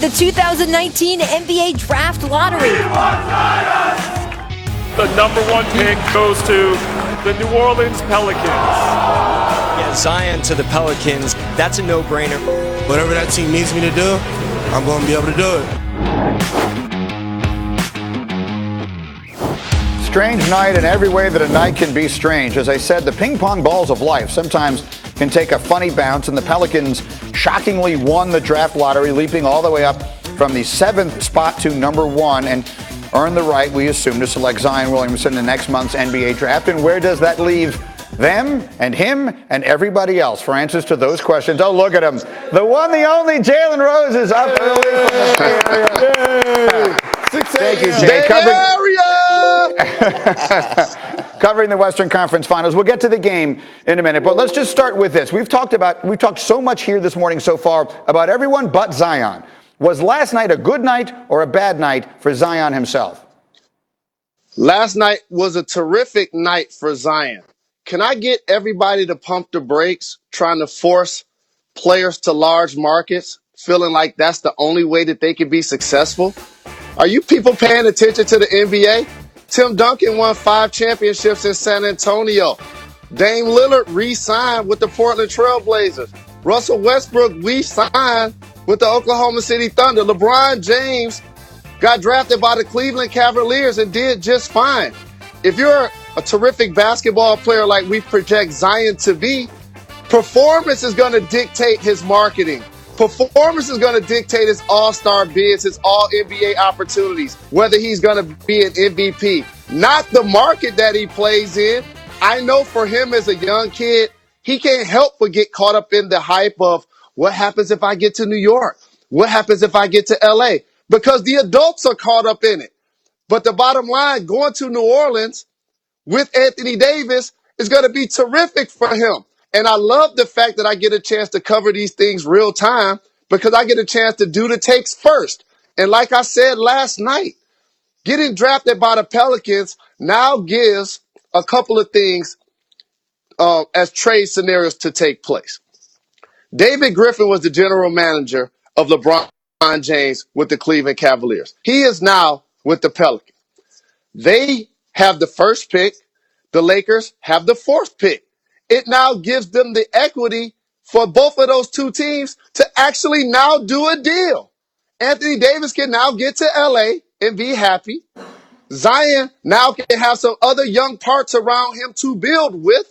The 2019 NBA Draft Lottery. The #1 pick goes to the New Orleans Pelicans. Yeah, Zion to the Pelicans, that's a no-brainer. Whatever that team needs me to do, I'm going to be able to do it. Strange night in every way that a night can be strange. As I said, the ping pong balls of life sometimes can take a funny bounce, and the Pelicans shockingly won the draft lottery, leaping all the way up from the 7th spot to #1 and earned the right, we assume, to select Zion Williamson in next month's NBA draft. And where does that leave them and him and everybody else? For answers to those questions, oh, look at him. The one, the only Jalen Rose is up early from the Bay Area. Thank you, Jay. Covering the Western Conference Finals. We'll get to the game in a minute, but let's just start with this. We've talked so much here this morning so far about everyone but Zion. Was last night a good night or a bad night for Zion himself? Last night was a terrific night for Zion. Can I get everybody to pump the brakes trying to force players to large markets, feeling like that's the only way that they can be successful? Are you people paying attention to the NBA? Tim Duncan won 5 championships in San Antonio. Dame Lillard re-signed with the Portland Trail Blazers. Russell Westbrook re-signed with the Oklahoma City Thunder. LeBron James got drafted by the Cleveland Cavaliers and did just fine. If you're a terrific basketball player like we project Zion to be, performance is going to dictate his marketing. Performance is going to dictate his all-star bids, his all-NBA opportunities, whether he's going to be an MVP. Not the market that he plays in. I know for him as a young kid, he can't help but get caught up in the hype of what happens if I get to New York? What happens if I get to LA? Because the adults are caught up in it. But the bottom line, going to New Orleans with Anthony Davis is going to be terrific for him. And I love the fact that I get a chance to cover these things real time because I get a chance to do the takes first. And like I said last night, getting drafted by the Pelicans now gives a couple of things as trade scenarios to take place. David Griffin was the general manager of LeBron James with the Cleveland Cavaliers. He is now with the Pelicans. They have the first pick. The Lakers have the 4th pick. It now gives them the equity for both of those two teams to actually now do a deal. Anthony Davis can now get to LA and be happy. Zion now can have some other young parts around him to build with.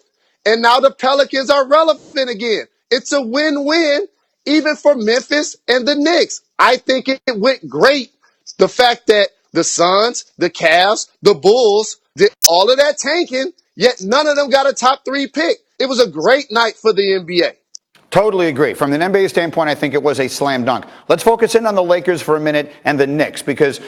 And now the Pelicans are relevant again. It's a win-win even for Memphis and the Knicks. I think it went great. The fact that the Suns, the Cavs, the Bulls did all of that tanking, yet none of them got a top 3 pick. It was a great night for the NBA. Totally agree. From an NBA standpoint, I think it was a slam dunk. Let's focus in on the Lakers for a minute and the Knicks, because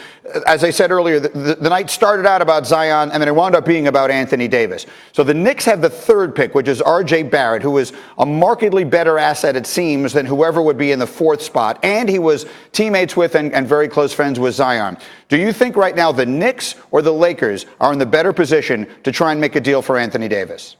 as I said earlier, the night started out about Zion and then it wound up being about Anthony Davis. So the Knicks have the 3rd pick, which is R.J. Barrett, who is a markedly better asset, it seems, than whoever would be in the 4th spot. And he was teammates with and very close friends with Zion. Do you think right now the Knicks or the Lakers are in the better position to try and make a deal for Anthony Davis?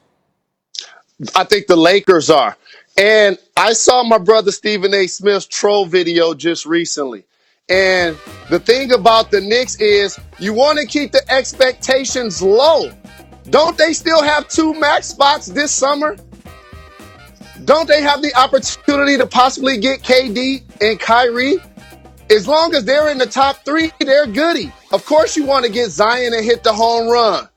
I think the Lakers are. And I saw my brother Stephen A. Smith's troll video just recently. And the thing about the Knicks is you want to keep the expectations low. Don't they still have 2 max spots this summer? Don't they have the opportunity to possibly get KD and Kyrie? As long as they're in the top 3, they're goody. Of course you want to get Zion and hit the home run.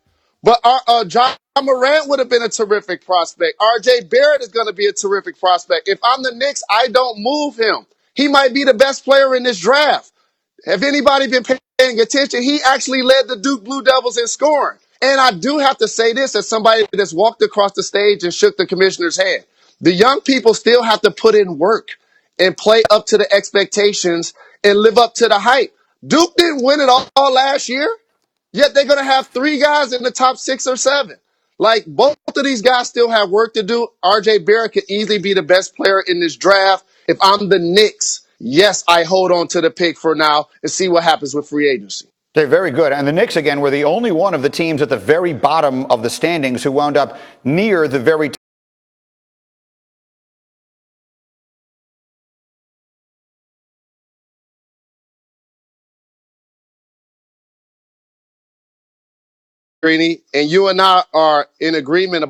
But John Morant would have been a terrific prospect. R.J. Barrett is going to be a terrific prospect. If I'm the Knicks, I don't move him. He might be the best player in this draft. Have anybody been paying attention? He actually led the Duke Blue Devils in scoring. And I do have to say this as somebody that's walked across the stage and shook the commissioner's hand. The young people still have to put in work and play up to the expectations and live up to the hype. Duke didn't win it all last year. Yet they're going to have 3 guys in the top 6 or 7. Like, both of these guys still have work to do. R.J. Barrett could easily be the best player in this draft. If I'm the Knicks, yes, I hold on to the pick for now and see what happens with free agency. They're very good. And the Knicks, again, were the only one of the teams at the very bottom of the standings who wound up near the very top. Greeny, and you and I are in agreement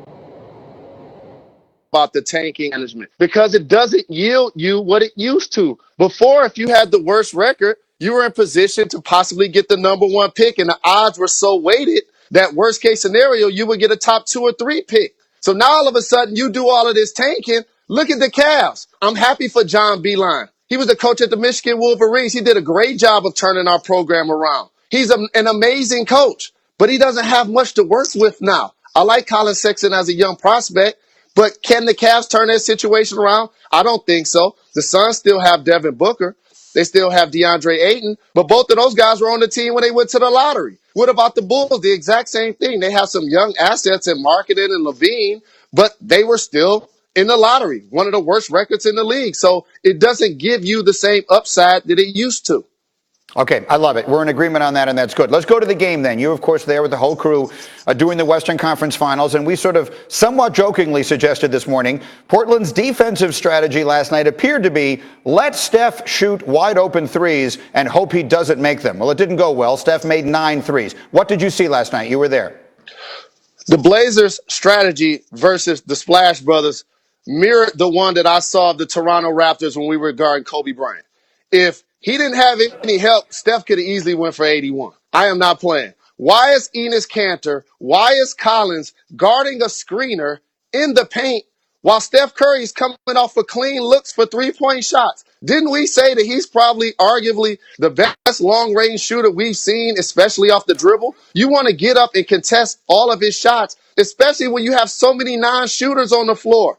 about the tanking management because it doesn't yield you what it used to. Before, if you had the worst record, you were in position to possibly get the number 1 pick, and the odds were so weighted that worst case scenario, you would get a top 2 or 3 pick. So now all of a sudden you do all of this tanking. Look at the Cavs. I'm happy for John Beilein. He was the coach at the Michigan Wolverines. He did a great job of turning our program around. He's an amazing coach, but he doesn't have much to work with now. I like Colin Sexton as a young prospect, but can the Cavs turn that situation around? I don't think so. The Suns still have Devin Booker. They still have DeAndre Ayton, but both of those guys were on the team when they went to the lottery. What about the Bulls? The exact same thing. They have some young assets in Marketing and Levine, but they were still in the lottery, one of the worst records in the league. So it doesn't give you the same upside that it used to. Okay, I love it. We're in agreement on that, and that's good. Let's go to the game then. You, of course, there with the whole crew doing the Western Conference Finals, and we sort of somewhat jokingly suggested this morning Portland's defensive strategy last night appeared to be let Steph shoot wide open threes and hope he doesn't make them. Well, it didn't go well. Steph made 9 threes. What did you see last night? You were there. The Blazers' strategy versus the Splash Brothers mirrored the one that I saw of the Toronto Raptors when we were guarding Kobe Bryant. If he didn't have any help, Steph could have easily went for 81. I am not playing. Why is Enes Kanter, why is Collins guarding a screener in the paint while Steph Curry is coming off of clean looks for 3-point shots? Didn't we say that he's probably arguably the best long-range shooter we've seen, especially off the dribble? You want to get up and contest all of his shots, especially when you have so many non-shooters on the floor.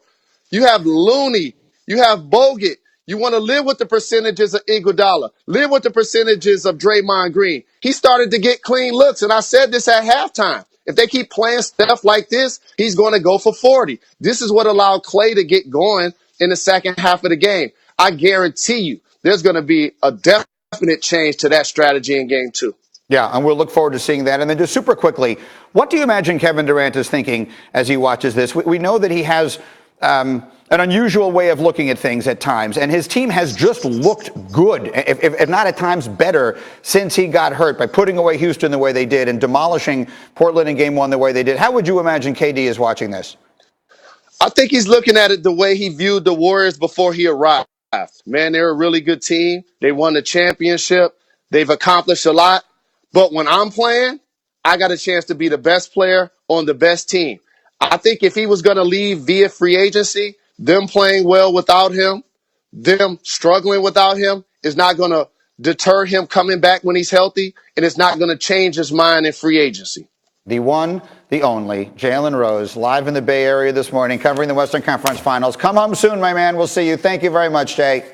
You have Looney, you have Bogut. You want to live with the percentages of Iguodala, live with the percentages of Draymond Green. He started to get clean looks, and I said this at halftime. If they keep playing Steph like this, he's going to go for 40. This is what allowed Klay to get going in the second half of the game. I guarantee you there's going to be a definite change to that strategy in game 2. Yeah, and we'll look forward to seeing that. And then just super quickly, what do you imagine Kevin Durant is thinking as he watches this? We know that he has an unusual way of looking at things at times, and his team has just looked good, if not at times better, since he got hurt by putting away Houston the way they did and demolishing Portland in game 1 the way they did. How would you imagine KD is watching this? I think he's looking at it the way he viewed the Warriors before he arrived. Man, they're a really good team. They won the championship. They've accomplished a lot. But when I'm playing, I got a chance to be the best player on the best team. I think if he was going to leave via free agency, them playing well without him, them struggling without him is not going to deter him coming back when he's healthy, and it's not going to change his mind in free agency. The one, the only, Jalen Rose, live in the Bay Area this morning, covering the Western Conference Finals. Come home soon, my man. We'll see you. Thank you very much, Jay.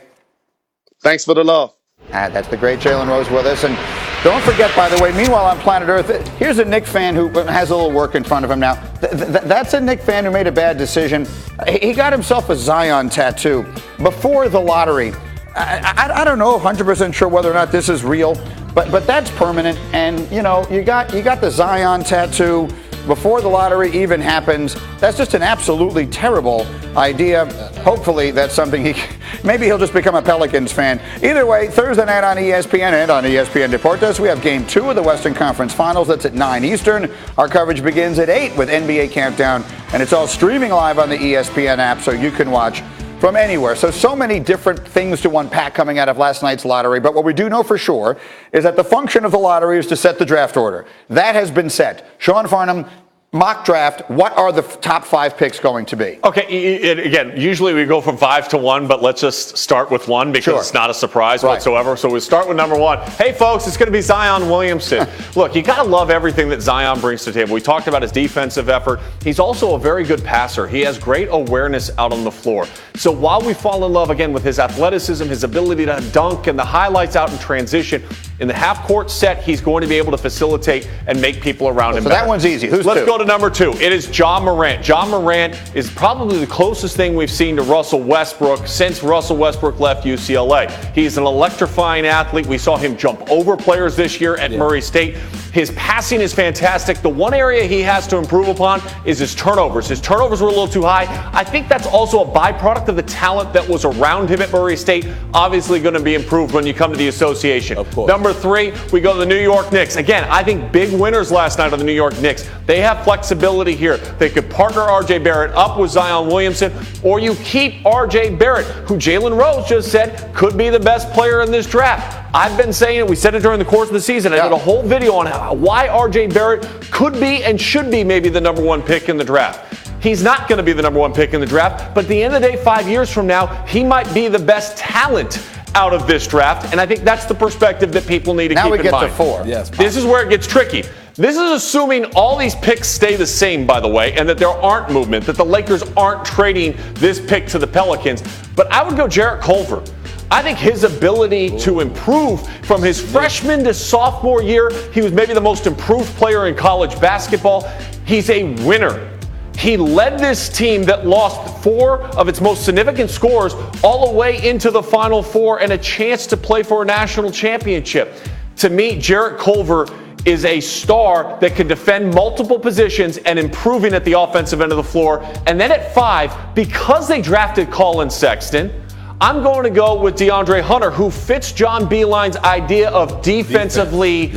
Thanks for the love. That's the great Jalen Rose with us. And don't forget, by the way, meanwhile on planet Earth, here's a Knicks fan who has a little work in front of him now. That's a Knicks fan who made a bad decision. He got himself a Zion tattoo before the lottery. I don't know 100% sure whether or not this is real, but that's permanent. And, you know, you got the Zion tattoo before the lottery even happens. That's just an absolutely terrible idea. Hopefully that's something maybe he'll just become a Pelicans fan. Either way, Thursday night on ESPN and on ESPN Deportes, we have game 2 of the Western Conference Finals. That's at 9 Eastern. Our coverage begins at 8 with NBA Countdown, and it's all streaming live on the ESPN app, so you can watch from anywhere. So many different things to unpack coming out of last night's lottery. But what we do know for sure is that the function of the lottery is to set the draft order. That has been set. Sean Farnham, mock draft, what are the top 5 picks going to be? Okay, again, usually we go from 5 to 1, but let's just start with 1 because it's not a surprise whatsoever. So we'll start with number 1. Hey, folks, it's going to be Zion Williamson. Look, you got to love everything that Zion brings to the table. We talked about his defensive effort. He's also a very good passer. He has great awareness out on the floor. So while we fall in love, again, with his athleticism, his ability to dunk, and the highlights out in transition, in the half-court set, he's going to be able to facilitate and make people around him better. That one's easy. Let's go to number 2. It is Ja Morant. Ja Morant is probably the closest thing we've seen to Russell Westbrook since Russell Westbrook left UCLA. He's an electrifying athlete. We saw him jump over players this year at Murray State. His passing is fantastic. The one area he has to improve upon is his turnovers. His turnovers were a little too high. I think that's also a byproduct of the talent that was around him at Murray State. Obviously going to be improved when you come to the association. Of course. Number 3, we go to the New York Knicks. Again, I think big winners last night are the New York Knicks. They have flexibility here. They could partner R.J. Barrett up with Zion Williamson, or you keep R.J. Barrett, who Jalen Rose just said could be the best player in this draft. I've been saying it. We said it during the course of the season. I did a whole video on why R.J. Barrett could be and should be maybe the number 1 pick in the draft. He's not going to be the number 1 pick in the draft, but at the end of the day, 5 years from now, he might be the best talent out of this draft, and I think that's the perspective that people need to keep in mind. Now we get to 4. Yes. This is where it gets tricky. This is assuming all these picks stay the same, by the way, and that there aren't movement, that the Lakers aren't trading this pick to the Pelicans. But I would go Jarrett Culver. I think his ability to improve from his freshman to sophomore year, he was maybe the most improved player in college basketball. He's a winner. He led this team that lost 4 of its most significant scorers all the way into the Final Four and a chance to play for a national championship. To me, Jarrett Culver is a star that can defend multiple positions and improving at the offensive end of the floor. And then at 5, because they drafted Colin Sexton, I'm going to go with DeAndre Hunter, who fits John Beilein's idea of defensively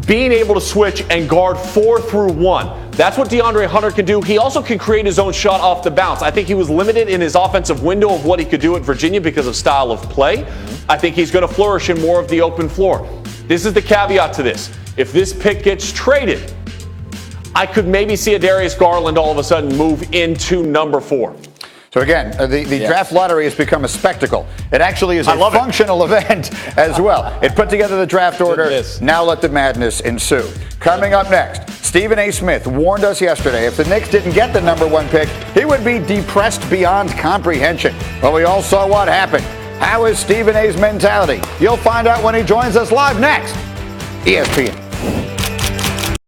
being able to switch and guard 4 through 1. That's what DeAndre Hunter can do. He also can create his own shot off the bounce. I think he was limited in his offensive window of what he could do at Virginia because of style of play. I think he's going to flourish in more of the open floor. This is the caveat to this. If this pick gets traded, I could maybe see a Darius Garland all of a sudden move into number 4. So again, the draft lottery has become a spectacle. It actually is a functional event as well. It put together the draft order. Now let the madness ensue. Coming up next, Stephen A. Smith warned us yesterday if the Knicks didn't get the number 1 pick, he would be depressed beyond comprehension. Well, we all saw what happened. How is Stephen A.'s mentality? You'll find out when he joins us live next. ESPN.